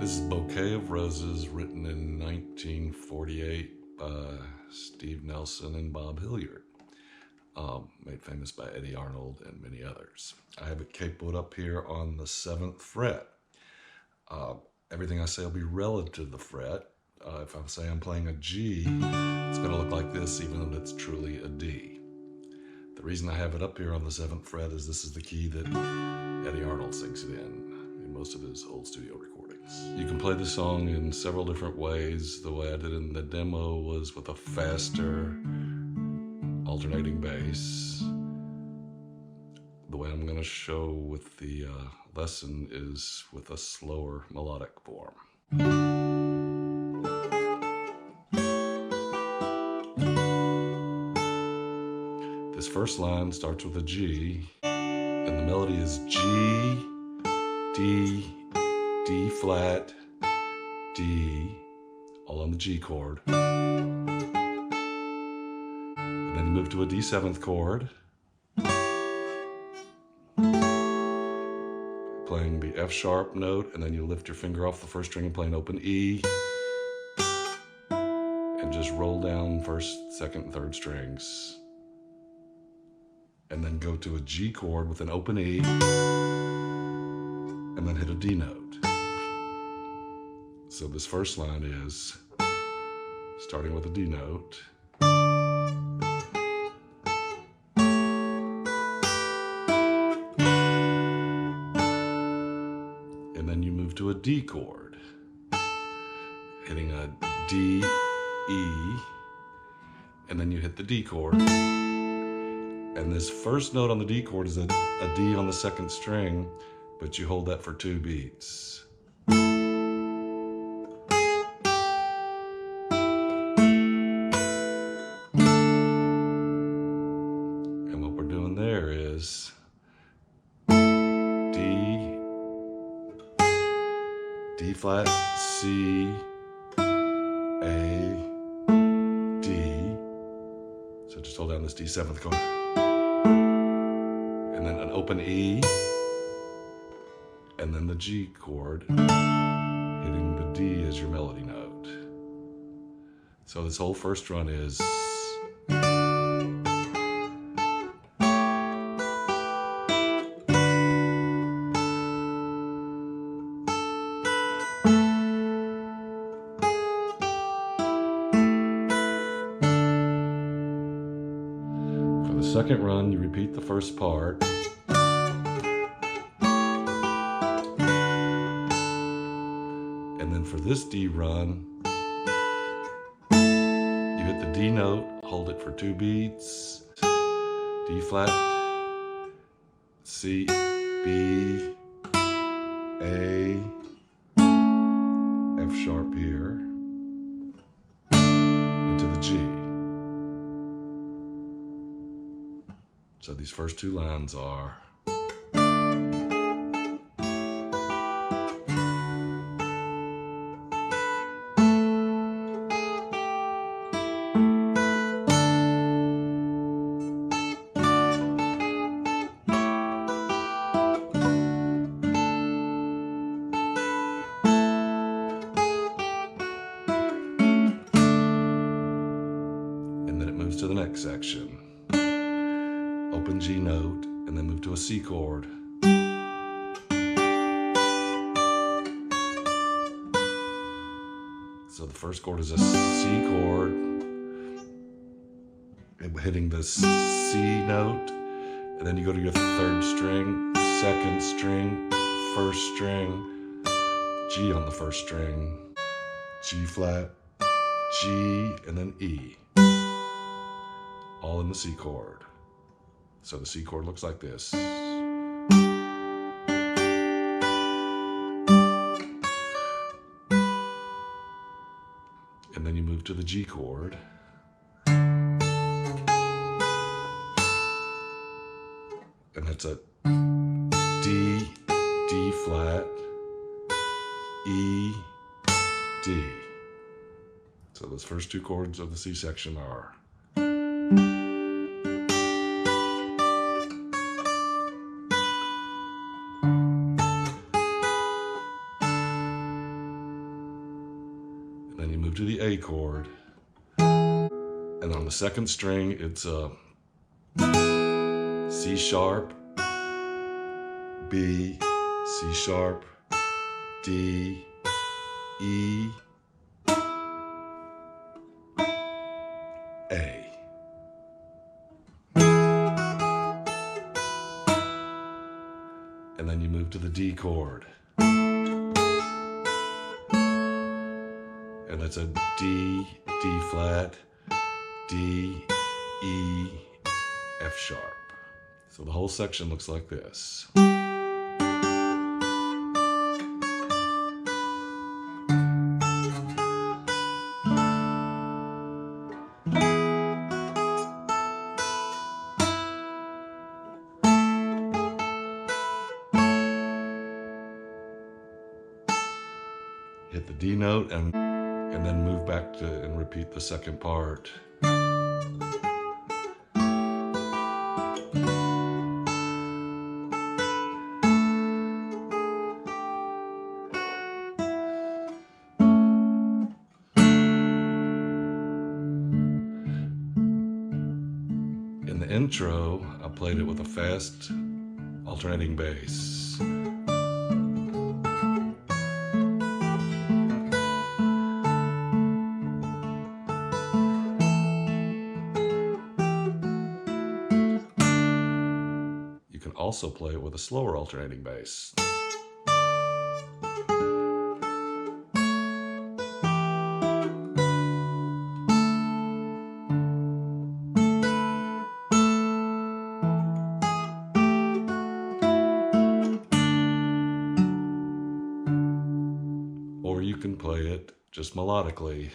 This is Bouquet of Roses, written in 1948 by Steve Nelson and Bob Hilliard, made famous by Eddie Arnold and many others. I have it capoed up here on the 7th fret. Everything I say will be relative to the fret. If I say I'm playing a G, it's going to look like this even though it's truly a D. The reason I have it up here on the 7th fret is this is the key that Eddie Arnold sings it in most of his old studio recordings. You can play the song in several different ways. The way I did it in the demo was with a faster alternating bass. The way I'm going to show with the lesson is with a slower melodic form. This first line starts with a G, and the melody is G, D, D flat, D, all on the G chord. And then you move to a D7th chord, playing the F sharp note, and then you lift your finger off the first string and play an open E, and just roll down first, second, and third strings. And then go to a G chord with an open E, and then hit a D note. So this first line is starting with a D note, and then you move to a D chord, hitting a D, E, and then you hit the D chord. And this first note on the D chord is a D on the second string, but you hold that for 2 beats. And what we're doing there is D, D flat, C, A, D. So just hold down this D7th chord. And then an open E, and then the G chord, hitting the D as your melody note. So this whole first run is for the second run, you repeat the first part. And then for this D run, you hit the D note, hold it for 2 beats, D flat, C, B, A, F sharp here, into the G. So these first 2 lines are to the next section. Open G note, and then move to a C chord. So the first chord is a C chord, hitting the C note, and then you go to your 3rd string, 2nd string, 1st string, G on the 1st string, G flat, G, and then E. All in the C chord. So the C chord looks like this. And then you move to the G chord. And that's a D, D flat, E, D. So those first 2 chords of the C section are Then you move to the A chord. And on the second string, it's a C sharp, B, C sharp, D, E, A. And then you move to the D chord. And it's a D, D flat, D, E, F sharp. So the whole section looks like this. Hit the D note and then move back to and repeat the second part. In the intro, I played it with a fast alternating bass. You can also play it with a slower alternating bass. Or you can play it just melodically.